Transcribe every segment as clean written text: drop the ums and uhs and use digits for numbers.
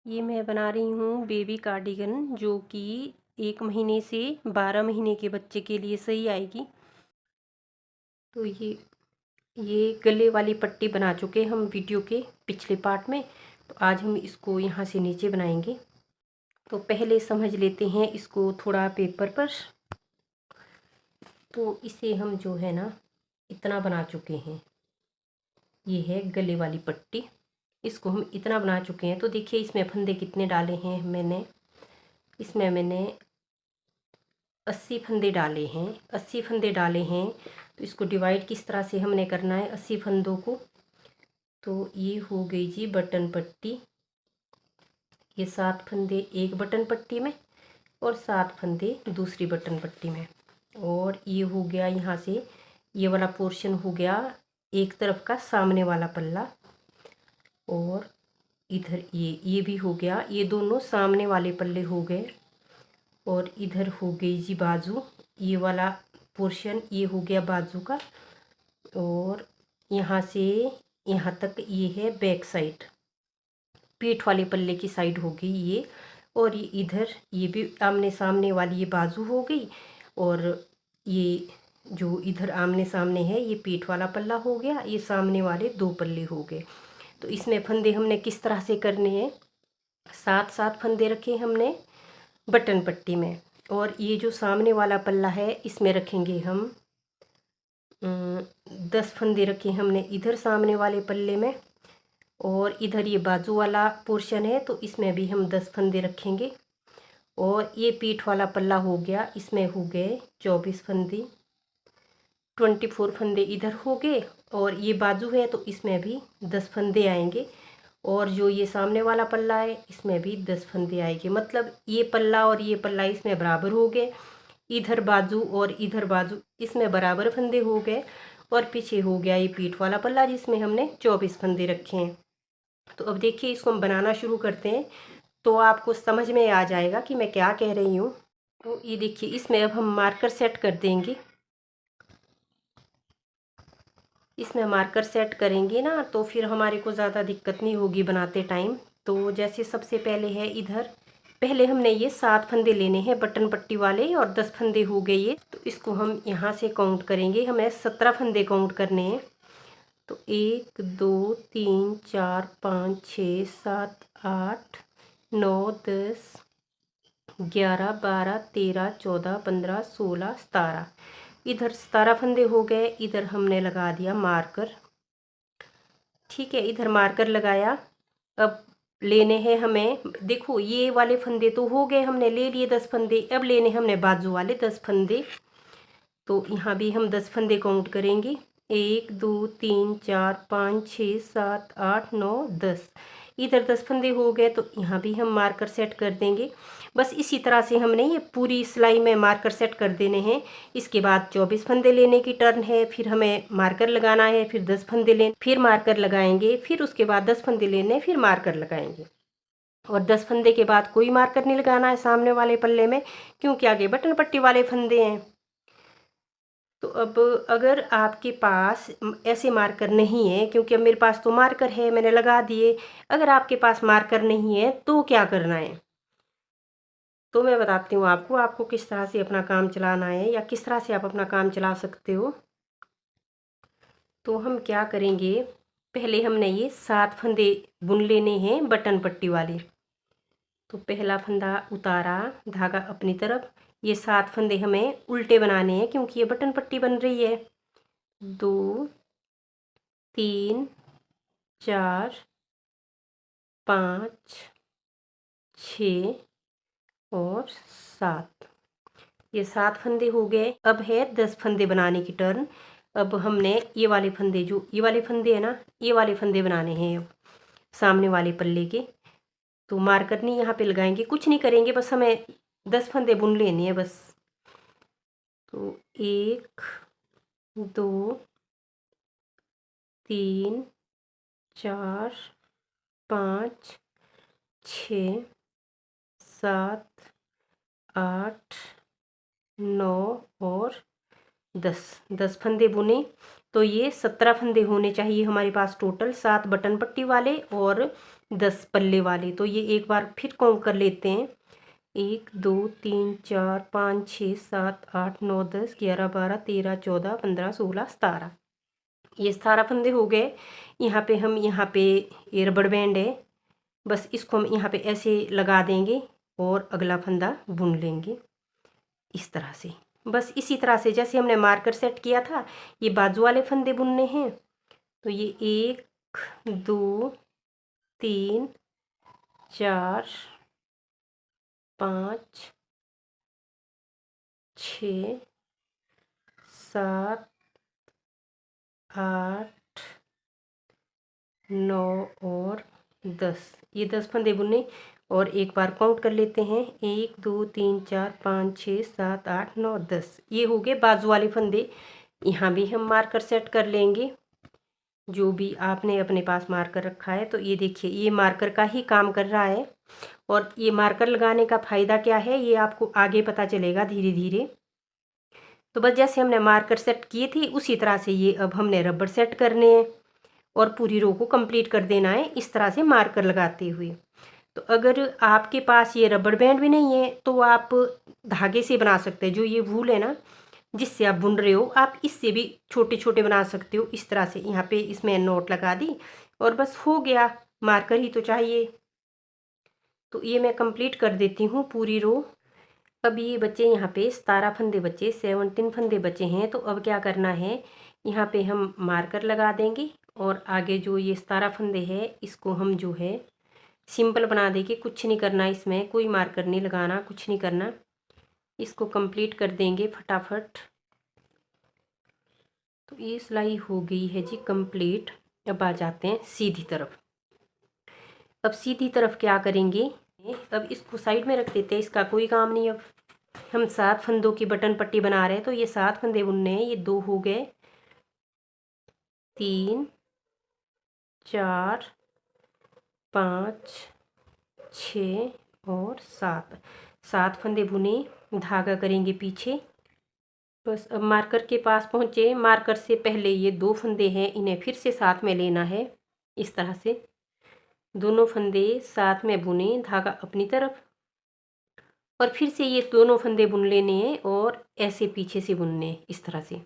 ये मैं बना रही हूँ बेबी कार्डिगन, जो कि 1 महीने से 12 महीने के बच्चे के लिए सही आएगी। तो ये गले वाली पट्टी बना चुके हम वीडियो के पिछले पार्ट में। तो आज हम इसको यहाँ से नीचे बनाएंगे। तो पहले समझ लेते हैं इसको थोड़ा पेपर पर। तो इसे हम जो है ना इतना बना चुके हैं। ये है गले वाली पट्टी, इसको हम इतना बना चुके हैं। तो देखिए इसमें फंदे कितने डाले हैं इसमें मैंने 80 फंदे डाले हैं। 80 फंदे डाले हैं। तो इसको डिवाइड किस तरह से हमने करना है 80 फंदों को। तो ये हो गई जी बटन पट्टी। ये 7 फंदे एक बटन पट्टी में और 7 फंदे दूसरी बटन पट्टी में। और ये हो गया यहाँ से, ये वाला पोर्शन हो गया एक तरफ का सामने वाला पल्ला। और इधर ये भी हो गया, ये दोनों सामने वाले पल्ले हो गए। और इधर हो गई जी बाजू, ये वाला पोर्शन ये हो गया बाजू का। और यहाँ से यहाँ तक ये है बैक साइड, पीठ वाले पल्ले की साइड हो गई ये। और ये इधर ये भी आमने सामने वाली ये बाजू हो गई। और ये जो इधर आमने सामने है ये पीठ वाला पल्ला हो गया, ये सामने वाले 2 पल्ले हो गए। तो इसमें फंदे हमने किस तरह से करने हैं, 7-7 फंदे रखे हमने बटन पट्टी में। और ये जो सामने वाला पल्ला है इसमें रखेंगे हम 10 फंदे रखे हमने इधर सामने वाले पल्ले में। और इधर ये बाजू वाला पोर्शन है तो इसमें भी हम 10 फंदे रखेंगे। और ये पीठ वाला पल्ला हो गया, इसमें हो गए 24 फंदे, 24 फंदे इधर हो गए। और ये बाजू है तो इसमें भी 10 फंदे आएंगे। और जो ये सामने वाला पल्ला है इसमें भी 10 फंदे आएंगे। मतलब ये पल्ला और ये पल्ला इसमें बराबर हो गए। इधर बाजू और इधर बाजू इसमें बराबर फंदे हो गए। और पीछे हो गया ये पीठ वाला पल्ला जिसमें हमने 24 फंदे रखे हैं। तो अब देखिए इसको हम बनाना शुरू करते हैं, तो आपको समझ में आ जाएगा कि मैं क्या कह रही हूँ। तो ये देखिए इसमें अब हम मार्कर सेट कर देंगे। इसमें मार्कर सेट करेंगे ना तो फिर हमारे को ज़्यादा दिक्कत नहीं होगी बनाते टाइम। तो जैसे सबसे पहले है इधर, पहले हमने ये 7 फंदे लेने हैं बटन पट्टी वाले और 10 फंदे हो गए ये। तो इसको हम यहाँ से काउंट करेंगे, हमें 17 फंदे काउंट करने हैं। तो 1 2 3 4 5 6 7 8 9 10 11 12 13 14 15 16 17। इधर 17 फंदे हो गए। इधर हमने लगा दिया मार्कर। ठीक है, इधर मार्कर लगाया। अब लेने हैं हमें, देखो ये वाले फंदे तो हो गए, हमने ले लिए 10 फंदे। अब लेने हमने बाजू वाले 10 फंदे। तो यहाँ भी हम 10 फंदे काउंट करेंगे, 1 2 3 4 5 6 7 8 9 10। इधर 10 फंदे हो गए तो यहाँ भी हम मार्कर सेट कर देंगे। बस इसी तरह से हमने ये पूरी सिलाई में मार्कर सेट कर देने हैं। इसके बाद 24 फंदे लेने की टर्न है, फिर हमें मार्कर लगाना है, फिर 10 फंदे लेने, फिर मार्कर लगाएंगे, फिर उसके बाद 10 फंदे लेने, फिर मार्कर लगाएंगे। और 10 फंदे के बाद कोई मार्कर नहीं लगाना है सामने वाले पल्ले में, क्योंकि आगे बटन पट्टी वाले फंदे हैं। तो अब अगर आपके पास ऐसे मार्कर नहीं है, क्योंकि अब मेरे पास तो मार्कर है मैंने लगा दिए, अगर आपके पास मार्कर नहीं है तो क्या करना है, तो मैं बताती हूँ आपको किस तरह से अपना काम चलाना है या किस तरह से आप अपना काम चला सकते हो। तो हम क्या करेंगे, पहले हमने ये 7 फंदे बुन लेने हैं बटन पट्टी वाले। तो पहला फंदा उतारा, धागा अपनी तरफ, ये 7 फंदे हमें उल्टे बनाने हैं क्योंकि ये बटन पट्टी बन रही है। 2 3 4 5 6 और 7, ये 7 फंदे हो गए। अब है 10 फंदे बनाने की टर्न। अब हमने ये वाले फंदे, जो ये वाले फंदे हैं ना, ये वाले फंदे बनाने हैं अब सामने वाले पल्ले के। तो मार्कर नहीं यहाँ पे लगाएंगे, कुछ नहीं करेंगे, बस हमें 10 फंदे बुन लेने हैं बस। तो 1 2 3 4 5 6 7 8 9 और 10 फंदे बुने। तो ये 17 फंदे होने चाहिए हमारे पास टोटल, 7 बटन पट्टी वाले और 10 पल्ले वाले। तो ये एक बार फिर काउंट कर लेते हैं, 1 2 3 4 5 6 7 8 9 10 11 12 13 14 15 16 17। ये 17 फंदे हो गए। यहाँ पे ये रबड़ बैंड है, बस इसको हम यहाँ पे ऐसे लगा देंगे और अगला फंदा बुन लेंगे इस तरह से। बस इसी तरह से जैसे हमने मार्कर सेट किया था, ये बाजू वाले फंदे बुनने हैं। तो ये 1 2 3 4 5 6 7 8 9 और 10। ये 10 फंदे बुने और एक बार काउंट कर लेते हैं, 1 2 3 4 5 6 7 8 9 10। ये हो गए बाजू वाले फंदे। यहाँ भी हम मार्कर सेट कर लेंगे, जो भी आपने अपने पास मार्कर रखा है। तो ये देखिए, ये मार्कर का ही काम कर रहा है। और ये मार्कर लगाने का फ़ायदा क्या है, ये आपको आगे पता चलेगा धीरे धीरे। तो बस जैसे हमने मार्कर सेट किए थे उसी तरह से ये अब हमने रबर सेट करने हैं और पूरी रो को कंप्लीट कर देना है इस तरह से मार्कर लगाते हुए। तो अगर आपके पास ये रबर बैंड भी नहीं है तो आप धागे से बना सकते हैं। जो ये वूल है ना जिससे आप बुन रहे हो, आप इससे भी छोटे छोटे बना सकते हो इस तरह से। यहाँ पे इसमें नोट लगा दी और बस हो गया, मार्कर ही तो चाहिए। तो ये मैं कंप्लीट कर देती हूँ पूरी रो। अब ये बच्चे यहाँ पे 17 फंदे बचे, 17 फंदे बचे हैं। तो अब क्या करना है, यहाँ पे हम मार्कर लगा देंगे और आगे जो ये 17 फंदे हैं इसको हम जो है सिंपल बना देंगे। कुछ नहीं करना, इसमें कोई मार्कर नहीं लगाना, कुछ नहीं करना। इसको कंप्लीट कर देंगे फटाफट। तो ये सिलाई हो गई है जी कंप्लीट। अब आ जाते हैं सीधी तरफ। अब सीधी तरफ क्या करेंगे, अब इसको साइड में रख देते हैं, इसका कोई काम नहीं। अब हम 7 फंदों की बटन पट्टी बना रहे हैं। तो ये 7 फंदे बुनने हैं। ये 2 हो गए, 3 4 5 6 और 7। 7 फंदे बुने, धागा करेंगे पीछे। बस अब मार्कर के पास पहुँचे। मार्कर से पहले ये 2 फंदे हैं, इन्हें फिर से साथ में लेना है इस तरह से। दोनों फंदे साथ में बुने, धागा अपनी तरफ, और फिर से ये दोनों फंदे बुन लेने हैं और ऐसे पीछे से बुनने हैं इस तरह से।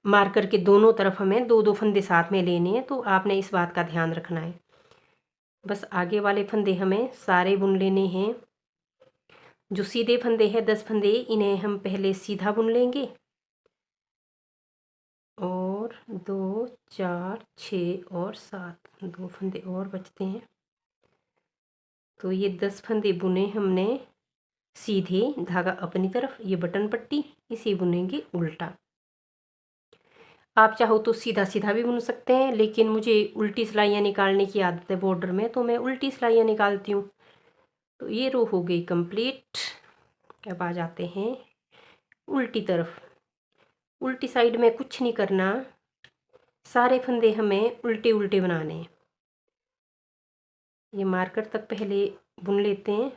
मार्कर के दोनों तरफ हमें 2-2 फंदे साथ में लेने हैं। तो आपने इस बात का ध्यान रखना है। बस आगे वाले फंदे हमें सारे बुन लेने हैं। जो सीधे फंदे हैं 10 फंदे, इन्हें हम पहले सीधा बुन लेंगे और 2 4 6 और 7, 2 फंदे और बचते हैं। तो ये 10 फंदे बुने हमने सीधे, धागा अपनी तरफ, ये बटन पट्टी, इसे बुनेंगे उल्टा। आप चाहो तो सीधा सीधा भी बुन सकते हैं, लेकिन मुझे उल्टी सिलाइयाँ निकालने की आदत है बॉर्डर में, तो मैं उल्टी सिलाइयाँ निकालती हूँ। तो ये रो हो गई कंप्लीट। अब आ जाते हैं उल्टी तरफ। उल्टी साइड में कुछ नहीं करना, सारे फंदे हमें उल्टे उल्टे बनाने हैं। ये मार्कर तक पहले बुन लेते हैं।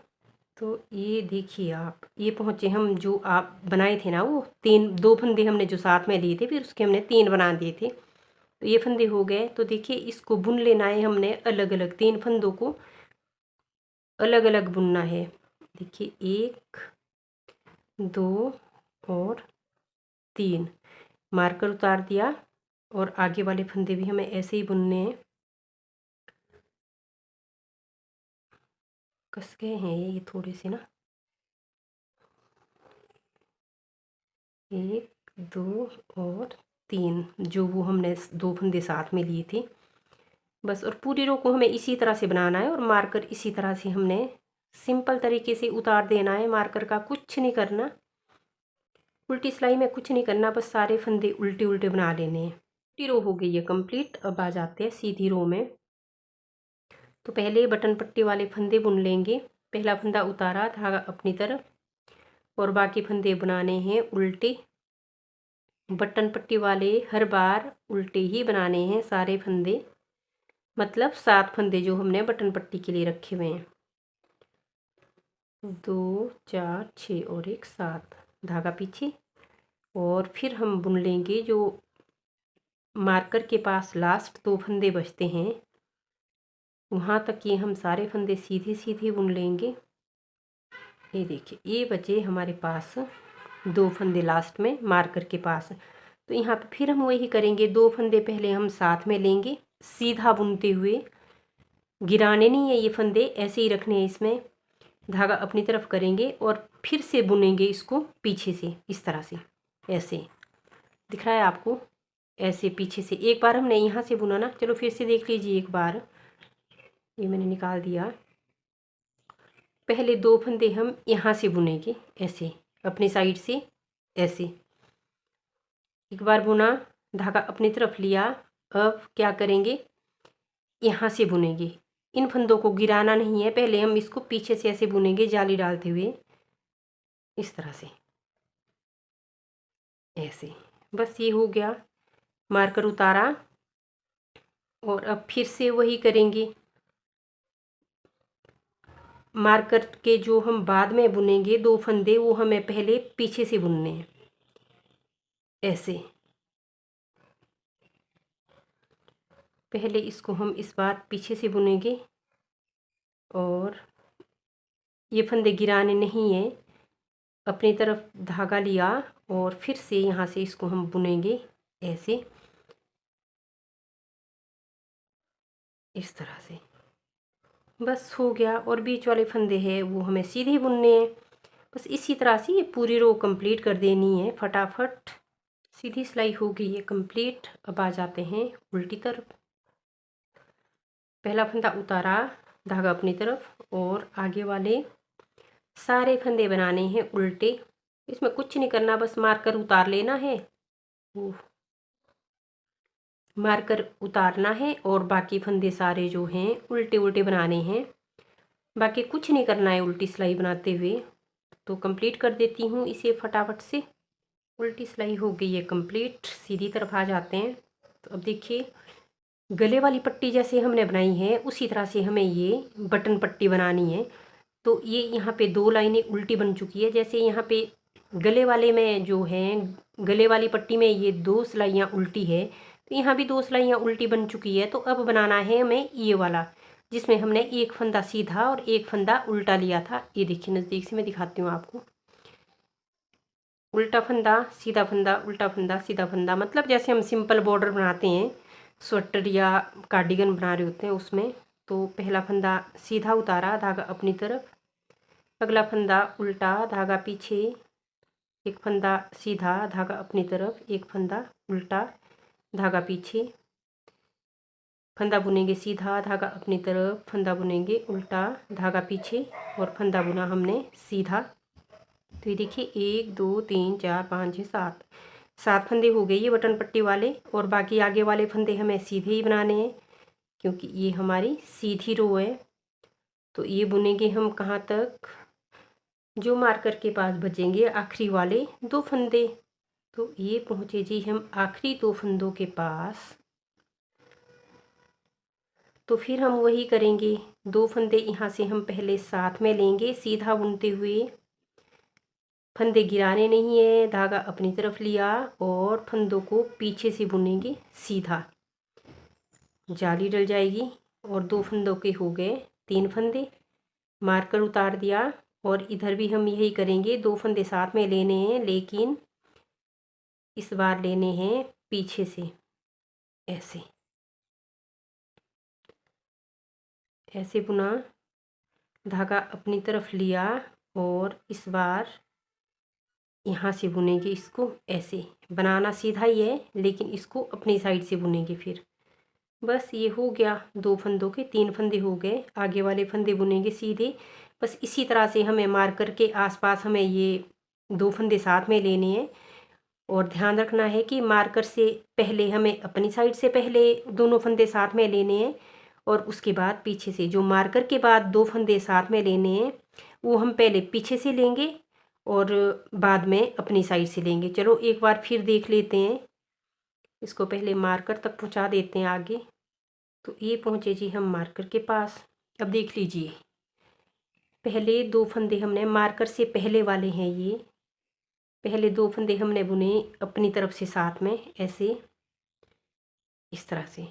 तो ये देखिए आप, ये पहुँचे हम, जो आप बनाए थे ना वो 2 फंदे हमने जो साथ में लिए थे, फिर उसके हमने 3 बना दिए थे। तो ये फंदे हो गए। तो देखिए इसको बुन लेना है हमने अलग अलग, 3 फंदों को अलग अलग बुनना है। देखिए 1 2 और 3, मार्कर उतार दिया और आगे वाले फंदे भी हमें ऐसे ही बुनने हैं। कस गए हैं ये थोड़े से ना, 1 2 और 3, जो वो हमने 2 फंदे साथ में लिए थे। बस, और पूरी रो को हमें इसी तरह से बनाना है और मार्कर इसी तरह से हमने सिंपल तरीके से उतार देना है। मार्कर का कुछ नहीं करना, उल्टी सिलाई में कुछ नहीं करना, बस सारे फंदे उल्टे उल्टे बना लेने हैं। उल्टी रो हो गई है कंप्लीट। अब आ जाते हैं सीधी रो में। तो पहले बटन पट्टी वाले फंदे बुन लेंगे। पहला फंदा उतारा, धागा अपनी तरफ, और बाकी फंदे बनाने हैं उल्टे। बटन पट्टी वाले हर बार उल्टे ही बनाने हैं सारे फंदे, मतलब 7 फंदे जो हमने बटन पट्टी के लिए रखे हुए हैं। 2 4 6 और 1 7, धागा पीछे। और फिर हम बुन लेंगे जो मार्कर के पास लास्ट 2 फंदे बचते हैं, वहाँ तक ये हम सारे फंदे सीधे सीधे बुन लेंगे। ये देखिए, ये बचे हमारे पास 2 फंदे लास्ट में मार्कर के पास। तो यहाँ पे फिर हम वही करेंगे, 2 फंदे पहले हम साथ में लेंगे सीधा बुनते हुए, गिराने नहीं है ये फंदे, ऐसे ही रखने हैं। इसमें धागा अपनी तरफ करेंगे और फिर से बुनेंगे इसको पीछे से, इस तरह से, ऐसे दिख रहा है आपको, ऐसे पीछे से। एक बार हमने यहाँ से बुना ना, चलो फिर से देख लीजिए एक बार। ये मैंने निकाल दिया। पहले 2 फंदे हम यहाँ से बुनेंगे, ऐसे अपनी साइड से, ऐसे एक बार बुना, धागा अपनी तरफ लिया। अब क्या करेंगे, यहाँ से बुनेंगे। इन फंदों को गिराना नहीं है, पहले हम इसको पीछे से ऐसे बुनेंगे जाली डालते हुए, इस तरह से, ऐसे। बस ये हो गया, मार्कर उतारा और अब फिर से वही करेंगे। मार्कर के जो हम बाद में बुनेंगे 2 फंदे, वो हमें पहले पीछे से बुनने हैं, ऐसे। पहले इसको हम इस बार पीछे से बुनेंगे और ये फंदे गिराने नहीं है, अपनी तरफ धागा लिया और फिर से यहाँ से इसको हम बुनेंगे, ऐसे, इस तरह से। बस हो गया। और बीच वाले फंदे हैं वो हमें सीधे बुनने हैं। बस इसी तरह से ये पूरी रो कंप्लीट कर देनी है फटाफट। सीधी सिलाई हो गई है कंप्लीट। अब आ जाते हैं उल्टी तरफ। पहला फंदा उतारा, धागा अपनी तरफ, और आगे वाले सारे फंदे बनाने हैं उल्टे। इसमें कुछ नहीं करना, बस मार्कर उतार लेना है, मार्कर उतारना है और बाकी फंदे सारे जो हैं उल्टे उल्टे बनाने हैं। बाकी कुछ नहीं करना है उल्टी सिलाई बनाते हुए। तो कंप्लीट कर देती हूँ इसे फटाफट से। उल्टी सिलाई हो गई है कंप्लीट। सीधी तरफ आ जाते हैं। तो अब देखिए, गले वाली पट्टी जैसे हमने बनाई है उसी तरह से हमें ये बटन पट्टी बनानी है। तो ये यहाँ पे 2 लाइनें उल्टी बन चुकी है। जैसे यहाँ पे गले वाले में जो है, गले वाली पट्टी में ये 2 सिलाइयाँ उल्टी है, तो यहाँ भी 2 सिलाइयाँ उल्टी बन चुकी है। तो अब बनाना है हमें ये वाला, जिसमें हमने एक फंदा सीधा और एक फंदा उल्टा लिया था। ये देखिए, नज़दीक से मैं दिखाती हूँ आपको। उल्टा फंदा, सीधा फंदा, उल्टा फंदा, सीधा फंदा, मतलब जैसे हम सिंपल बॉर्डर बनाते हैं, स्वेटर या कार्डिगन बना रहे होते हैं उसमें। तो पहला फंदा सीधा उतारा, धागा अपनी तरफ, अगला फंदा उल्टा, धागा पीछे, एक फंदा सीधा, धागा अपनी तरफ, एक फंदा उल्टा, धागा पीछे, फंदा बुनेंगे सीधा, धागा अपनी तरफ, फंदा बुनेंगे उल्टा, धागा पीछे, और फंदा बुना हमने सीधा। तो ये देखिए, 1 2 3 4 5 6 7 फंदे हो गए ये बटन पट्टी वाले। और बाकी आगे वाले फंदे हमें सीधे ही बनाने हैं, क्योंकि ये हमारी सीधी रो है। तो ये बुनेंगे हम कहाँ तक, जो मार्कर के पास बचेंगे आखिरी वाले 2 फंदे। तो ये पहुँचे जी हम आखिरी 2 फंदों के पास। तो फिर हम वही करेंगे, 2 फंदे यहाँ से हम पहले साथ में लेंगे सीधा बुनते हुए। फंदे गिराने नहीं है, धागा अपनी तरफ लिया और फंदों को पीछे से बुनेंगे सीधा, जाली डल जाएगी। और 2 फंदों के हो गए 3 फंदे, मार्कर उतार दिया। और इधर भी हम यही करेंगे, 2 फंदे साथ में लेने हैं, लेकिन इस बार लेने हैं पीछे से, ऐसे ऐसे बुना, धागा अपनी तरफ लिया और इस बार यहाँ से बुनेंगे इसको। ऐसे बनाना सीधा ही है, लेकिन इसको अपनी साइड से बुनेंगे फिर। बस ये हो गया, 2 फंदों के 3 फंदे हो गए। आगे वाले फंदे बुनेंगे सीधे। बस इसी तरह से हमें मार्कर के आसपास हमें ये 2 फंदे साथ में लेने हैं। और ध्यान रखना है कि मार्कर से पहले हमें अपनी साइड से पहले दोनों फंदे साथ में लेने हैं, और उसके बाद पीछे से। जो मार्कर के बाद 2 फंदे साथ में लेने हैं वो हम पहले पीछे से लेंगे और बाद में अपनी साइड से लेंगे। चलो एक बार फिर देख लेते हैं। इसको पहले मार्कर तक पहुंचा देते हैं आगे। तो ये पहुंचे जी हम मार्कर के पास। अब देख लीजिए, पहले 2 फंदे हमने मार्कर से पहले वाले हैं, ये पहले 2 फंदे हमने बुने अपनी तरफ से साथ में, ऐसे इस तरह से।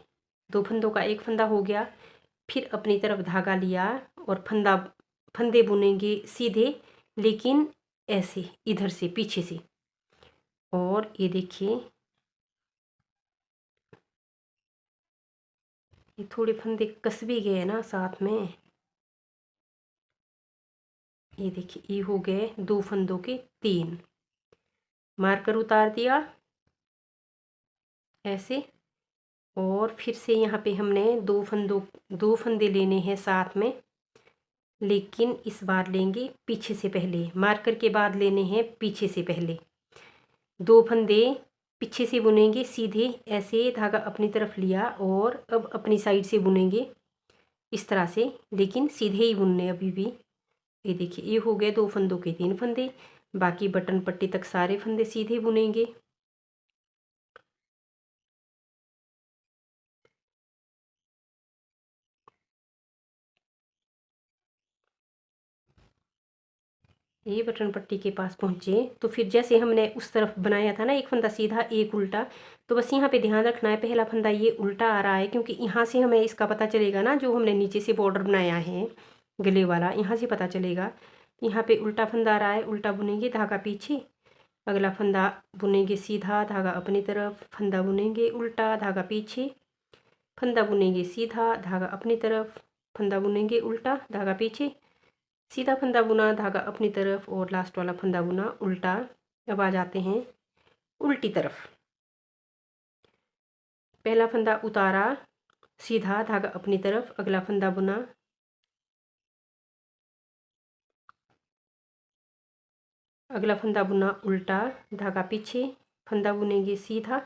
2 फंदों का एक फंदा हो गया। फिर अपनी तरफ धागा लिया और फंदे बुनेंगे सीधे, लेकिन ऐसे इधर से पीछे से। और ये देखिए, ये थोड़े फंदे कस भी गए ना साथ में। ये देखिए, ये हो गए 2 फंदों के 3। मार्कर उतार दिया ऐसे, और फिर से यहाँ पे हमने 2 फंदे लेने हैं साथ में, लेकिन इस बार लेंगे पीछे से पहले। मार्कर के बाद लेने हैं पीछे से पहले। 2 फंदे पीछे से बुनेंगे सीधे, ऐसे धागा अपनी तरफ लिया और अब अपनी साइड से बुनेंगे इस तरह से, लेकिन सीधे ही बुनने अभी भी। ये देखिए, ये हो गए 2 फंदों के 3 फंदे। बाकी बटन पट्टी तक सारे फंदे सीधे बुनेंगे। ये बटन पट्टी के पास पहुँचे तो फिर जैसे हमने उस तरफ बनाया था ना, एक फंदा सीधा एक उल्टा, तो बस यहाँ पे ध्यान रखना है पहला फंदा ये उल्टा आ रहा है, क्योंकि यहाँ से हमें इसका पता चलेगा ना, जो हमने नीचे से बॉर्डर बनाया है गले वाला, यहाँ से पता चलेगा। यहाँ पे उल्टा फंदा आ रहा है, उल्टा बुनेंगे, धागा पीछे, अगला फंदा बुनेंगे सीधा, धागा अपनी तरफ, फंदा बुनेंगे उल्टा, धागा पीछे, फंदा बुनेंगे सीधा, धागा अपनी तरफ, फंदा बुनेंगे उल्टा, धागा पीछे, सीधा फंदा बुना, धागा अपनी तरफ, और लास्ट वाला फंदा बुना उल्टा। अब आ जाते हैं उल्टी तरफ। पहला फंदा उतारा सीधा, धागा अपनी तरफ, अगला फंदा बुना, अगला फंदा बुना उल्टा, धागा पीछे, फंदा बुनेंगे सीधा,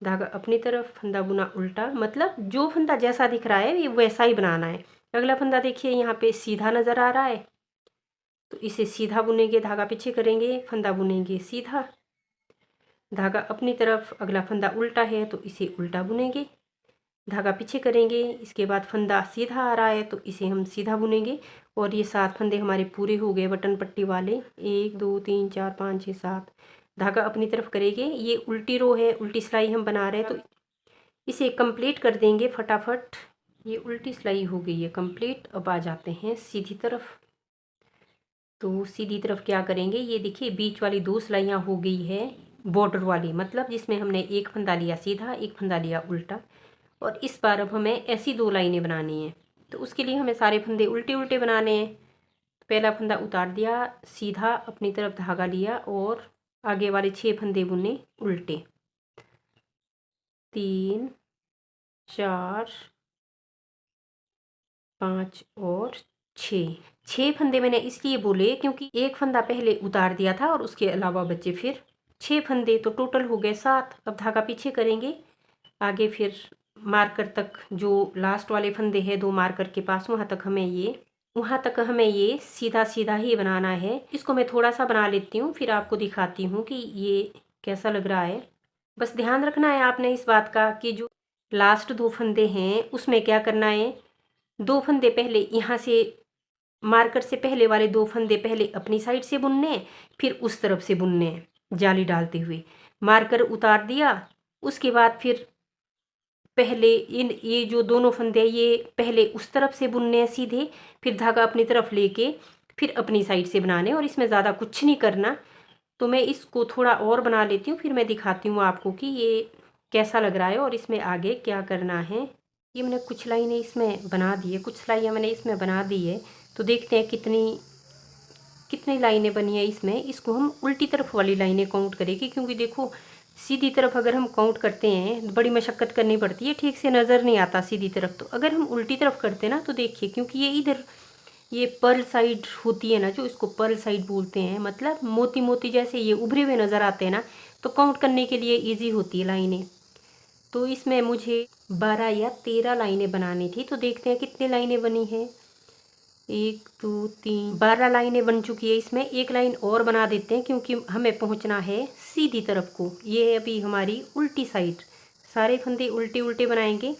धागा अपनी तरफ, फंदा बुना उल्टा। मतलब जो फंदा जैसा दिख रहा है ये वैसा ही बनाना है। अगला फंदा देखिए यहाँ पे सीधा नज़र आ रहा है, तो इसे सीधा बुनेंगे, धागा पीछे करेंगे, फंदा बुनेंगे सीधा, धागा अपनी तरफ, अगला फंदा उल्टा है तो इसे उल्टा बुनेंगे, धागा पीछे करेंगे। इसके बाद फंदा सीधा आ रहा है तो इसे हम सीधा बुनेंगे। और ये 7 फंदे हमारे पूरे हो गए बटन पट्टी वाले। 1 2 3 4 5 6 7। धागा अपनी तरफ करेंगे। ये उल्टी रो है, उल्टी सिलाई हम बना रहे हैं, तो इसे कंप्लीट कर देंगे फटाफट। ये उल्टी सिलाई हो गई है कंप्लीट। अब आ जाते हैं सीधी तरफ। तो सीधी तरफ क्या करेंगे, ये देखिए बीच वाली 2 सिलाइयाँ हो गई है बॉर्डर वाली, मतलब जिसमें हमने एक फंदा लिया सीधा, एक फंदा लिया उल्टा। और इस बार अब हमें ऐसी 2 लाइनें बनानी हैं, तो उसके लिए हमें सारे फंदे उल्टे उल्टे बनाने हैं। तो पहला फंदा उतार दिया सीधा, अपनी तरफ धागा लिया और आगे वाले 6 फंदे बुने उल्टे। 3 4 5 और 6 फंदे मैंने इसलिए बोले क्योंकि एक फंदा पहले उतार दिया था और उसके अलावा बचे फिर 6 फंदे, तो टोटल हो गए 7। अब धागा पीछे करेंगे, आगे फिर मार्कर तक, जो लास्ट वाले फंदे हैं 2 मार्कर के पास, वहाँ तक हमें ये सीधा सीधा ही बनाना है। इसको मैं थोड़ा सा बना लेती हूँ, फिर आपको दिखाती हूँ कि ये कैसा लग रहा है। बस ध्यान रखना है आपने इस बात का कि जो लास्ट 2 फंदे हैं उसमें क्या करना है, 2 फंदे पहले यहाँ से, मार्कर से पहले वाले 2 फंदे पहले अपनी साइड से बुनने, फिर उस तरफ से बुनने जाली डालते हुए। मार्कर उतार दिया, उसके बाद फिर पहले ये जो दोनों फंदे हैं ये पहले उस तरफ से बुनने हैं सीधे, फिर धागा अपनी तरफ लेके फिर अपनी साइड से बनाने, और इसमें ज़्यादा कुछ नहीं करना। तो मैं इसको थोड़ा और बना लेती हूँ, फिर मैं दिखाती हूँ आपको कि ये कैसा लग रहा है और इसमें आगे क्या करना है। ये मैंने कुछ लाइनें इसमें बना दी है, कुछ सिलाइयाँ मैंने इसमें बना दी है, तो देखते हैं कितनी लाइनें बनी है इसमें। इसको हम उल्टी तरफ वाली लाइनें काउंट करेंगे, क्योंकि देखो सीधी तरफ अगर हम काउंट करते हैं बड़ी मशक्क़त करनी पड़ती है, ठीक से नज़र नहीं आता सीधी तरफ। तो अगर हम उल्टी तरफ करते हैं ना, तो देखिए, क्योंकि ये इधर ये पर्ल साइड होती है ना, जो इसको पर्ल साइड बोलते हैं, मतलब मोती मोती जैसे ये उभरे हुए नज़र आते हैं ना, तो काउंट करने के लिए ईजी होती है लाइनें। तो इसमें मुझे 12 या 13 लाइनें बनानी थी, तो देखते हैं कितनी लाइनें बनी हैं। 1 2 3 12 लाइनें बन चुकी है। इसमें एक लाइन और बना देते हैं, क्योंकि हमें पहुंचना है सीधी तरफ को। ये है अभी हमारी उल्टी साइड, सारे फंदे उल्टे उल्टे बनाएंगे।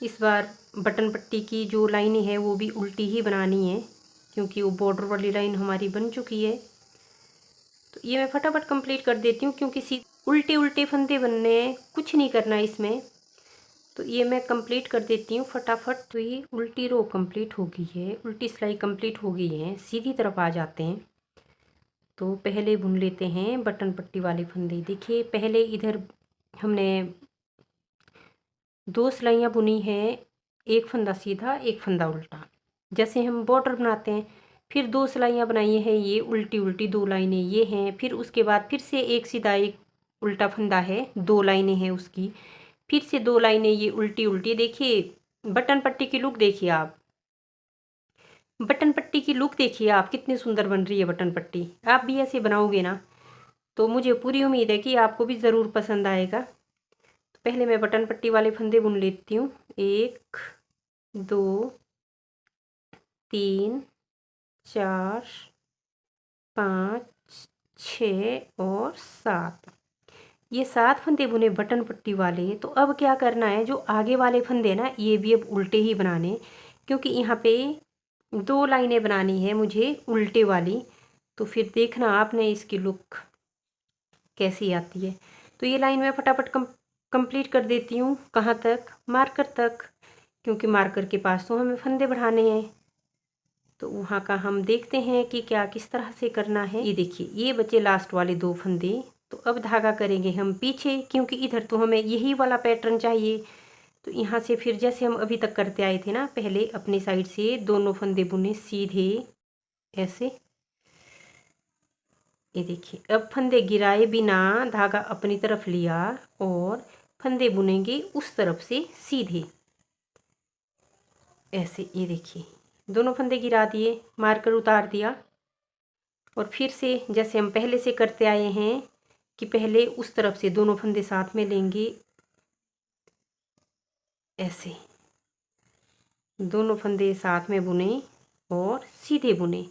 इस बार बटन पट्टी की जो लाइनें हैं वो भी उल्टी ही बनानी है, क्योंकि वो बॉर्डर वाली लाइन हमारी बन चुकी है। तो ये मैं फटाफट कंप्लीट कर देती हूँ, क्योंकि उल्टे उल्टे फंदे बनने हैं, कुछ नहीं करना इसमें। तो ये मैं कंप्लीट कर देती हूँ फटाफट। तो ये उल्टी रो कंप्लीट हो गई है, उल्टी सिलाई कंप्लीट हो गई है। सीधी तरफ आ जाते हैं। तो पहले बुन लेते हैं बटन पट्टी वाले फंदे। देखिए पहले इधर हमने 2 सिलाइयाँ बुनी हैं, एक फंदा सीधा एक फंदा उल्टा, जैसे हम बॉर्डर बनाते हैं। फिर 2 सिलाइयाँ बनाई हैं, ये उल्टी उल्टी 2 लाइनें ये हैं। फिर उसके बाद फिर से एक सीधा एक उल्टा फंदा है, 2 लाइनें हैं उसकी। फिर से 2 लाइनें ये उल्टी उल्टी। देखिए बटन पट्टी की लुक देखिए आप, बटन पट्टी की लुक देखिए आप, कितनी सुंदर बन रही है बटन पट्टी। आप भी ऐसे बनाओगे ना तो मुझे पूरी उम्मीद है कि आपको भी ज़रूर पसंद आएगा। तो पहले मैं बटन पट्टी वाले फंदे बुन लेती हूँ। 1 2 3 4 5 6 और 7। ये 7 फंदे बुने बटन पट्टी वाले। तो अब क्या करना है, जो आगे वाले फंदे ना ये भी अब उल्टे ही बनाने, क्योंकि यहाँ पे 2 लाइनें बनानी है मुझे उल्टे वाली। तो फिर देखना आपने इसकी लुक कैसी आती है। तो ये लाइन मैं फटाफट कंप्लीट कर देती हूँ। कहाँ तक, मार्कर तक, क्योंकि मार्कर के पास तो हमें फंदे बढ़ाने हैं। तो वहाँ का हम देखते हैं कि क्या किस तरह से करना है। ये देखिए ये बचे लास्ट वाले 2 फंदे। तो अब धागा करेंगे हम पीछे, क्योंकि इधर तो हमें यही वाला पैटर्न चाहिए। तो यहाँ से फिर जैसे हम अभी तक करते आए थे ना, पहले अपनी साइड से दोनों फंदे बुने सीधे ऐसे। ये देखिए अब फंदे गिराए बिना धागा अपनी तरफ लिया और फंदे बुनेंगे उस तरफ से सीधे ऐसे। ये देखिए दोनों फंदे गिरा दिए, मार्कर उतार दिया और फिर से जैसे हम पहले से करते आए हैं कि पहले उस तरफ से दोनों फंदे साथ में लेंगे ऐसे। दोनों फंदे साथ में बुने और सीधे बुने,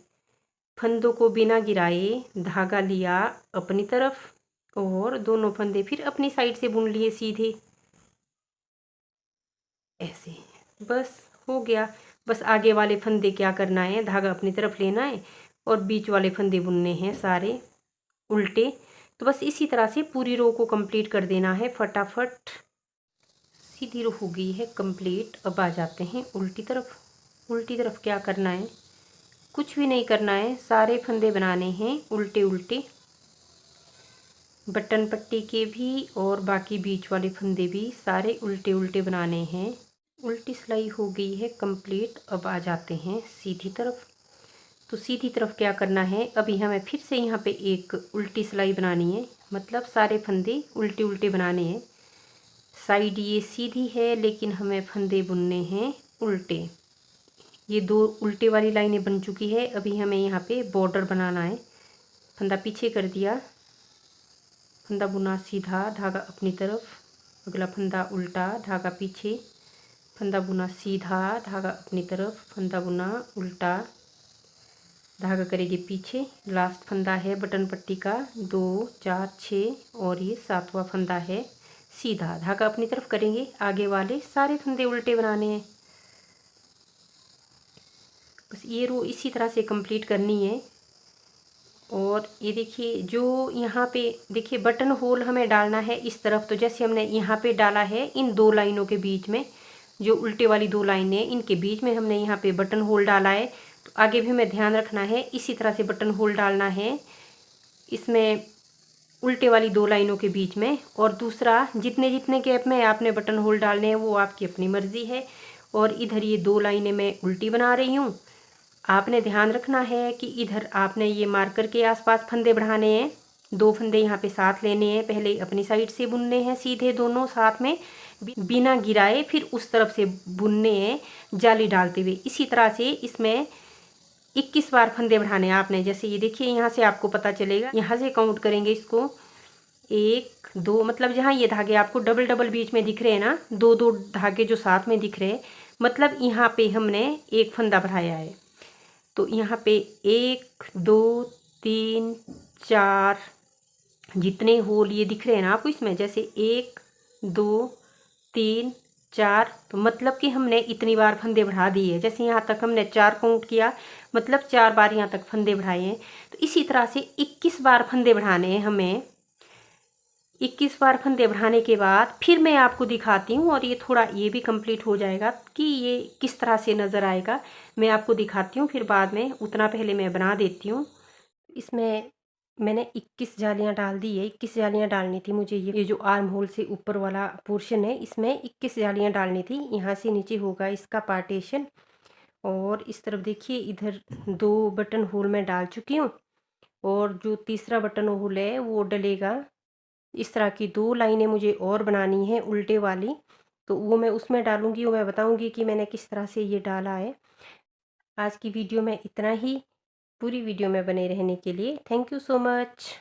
फंदों को बिना गिराए धागा लिया अपनी तरफ और दोनों फंदे फिर अपनी साइड से बुन लिए सीधे ऐसे। बस हो गया। बस आगे वाले फंदे क्या करना है, धागा अपनी तरफ लेना है और बीच वाले फंदे बुनने हैं सारे उल्टे। तो बस इसी तरह से पूरी रो को कंप्लीट कर देना है फटाफट। सीधी रो हो गई है कंप्लीट। अब आ जाते हैं उल्टी तरफ। उल्टी तरफ क्या करना है, कुछ भी नहीं करना है, सारे फंदे बनाने हैं उल्टे उल्टे, बटन पट्टी के भी और बाकी बीच वाले फंदे भी सारे उल्टे उल्टे बनाने हैं। उल्टी सिलाई हो गई है कंप्लीट। अब आ जाते हैं सीधी तरफ। तो सीधी तरफ क्या करना है, अभी हमें फिर से यहाँ पे एक उल्टी सिलाई बनानी है, मतलब सारे फंदे उल्टे उल्टे बनाने हैं। साइड ये सीधी है लेकिन हमें फंदे बुनने हैं उल्टे। ये 2 उल्टे वाली लाइनें बन चुकी है। अभी हमें यहाँ पे बॉर्डर बनाना है। फंदा पीछे कर दिया, फंदा बुना सीधा, धागा अपनी तरफ, अगला फंदा उल्टा, धागा पीछे, फंदा बुना सीधा, धागा अपनी तरफ, फंदा बुना उल्टा, धागा करेंगे पीछे। लास्ट फंदा है बटन पट्टी का 2 4 6 और ये 7वां फंदा है सीधा, धागा अपनी तरफ करेंगे। आगे वाले सारे फंदे उल्टे बनाने हैं। बस ये रो इसी तरह से कंप्लीट करनी है। और ये देखिए जो यहाँ पे देखिए बटन होल हमें डालना है इस तरफ। तो जैसे हमने यहाँ पे डाला है इन 2 लाइनों के बीच में, जो उल्टे वाली 2 लाइनें इनके बीच में हमने यहाँ पे बटन होल डाला है। तो आगे भी हमें ध्यान रखना है इसी तरह से बटन होल डालना है इसमें उल्टे वाली 2 लाइनों के बीच में। और दूसरा जितने जितने गैप में आपने बटन होल डालने हैं वो आपकी अपनी मर्ज़ी है। और इधर ये 2 लाइनें मैं उल्टी बना रही हूँ। आपने ध्यान रखना है कि इधर आपने ये मार्कर के आसपास फंदे बढ़ाने हैं। 2 फंदे यहाँ पे साथ लेने हैं, पहले अपनी साइड से बुनने हैं सीधे दोनों साथ में बिना गिराए, फिर उस तरफ से बुनने हैं जाली डालते हुए। इसी तरह से इसमें 21 बार फंदे बढ़ाने हैं आपने। जैसे ये देखिए यहाँ से आपको पता चलेगा, यहाँ से काउंट करेंगे इसको 1 2, मतलब जहाँ ये धागे आपको डबल डबल बीच में दिख रहे हैं ना, 2 धागे जो साथ में दिख रहे हैं, मतलब यहाँ पे हमने एक फंदा बढ़ाया है। तो यहाँ पे 1 2 3 4 जितने होल ये दिख रहे हैं ना आपको इसमें, जैसे 1 2 3 4, तो मतलब कि हमने इतनी बार फंदे बढ़ा दिए। जैसे यहाँ तक हमने 4 काउंट किया, मतलब 4 बार यहाँ तक फंदे बढ़ाए हैं। तो इसी तरह से 21 बार फंदे बढ़ाने हैं हमें 21 बार फंदे बढ़ाने के बाद फिर मैं आपको दिखाती हूँ, और ये थोड़ा ये भी कंप्लीट हो जाएगा कि ये किस तरह से नज़र आएगा, मैं आपको दिखाती हूँ। फिर बाद में उतना पहले मैं बना देती हूँ। इसमें मैंने 21 जालियाँ डाल दी है। 21 जालियाँ डालनी थी मुझे। ये जो आर्म होल से ऊपर वाला पोर्शन है, इसमें 21 जालियाँ डालनी थी। यहाँ से नीचे होगा इसका पार्टीशन, और इस तरफ देखिए इधर 2 बटन होल मैं डाल चुकी हूँ, और जो तीसरा बटन होल है वो डलेगा। इस तरह की 2 लाइनें मुझे और बनानी है उल्टे वाली, तो वो मैं उसमें डालूँगी और मैं बताऊँगी कि मैंने किस तरह से ये डाला है। आज की वीडियो में इतना ही। पूरी वीडियो में बने रहने के लिए थैंक यू सो मच।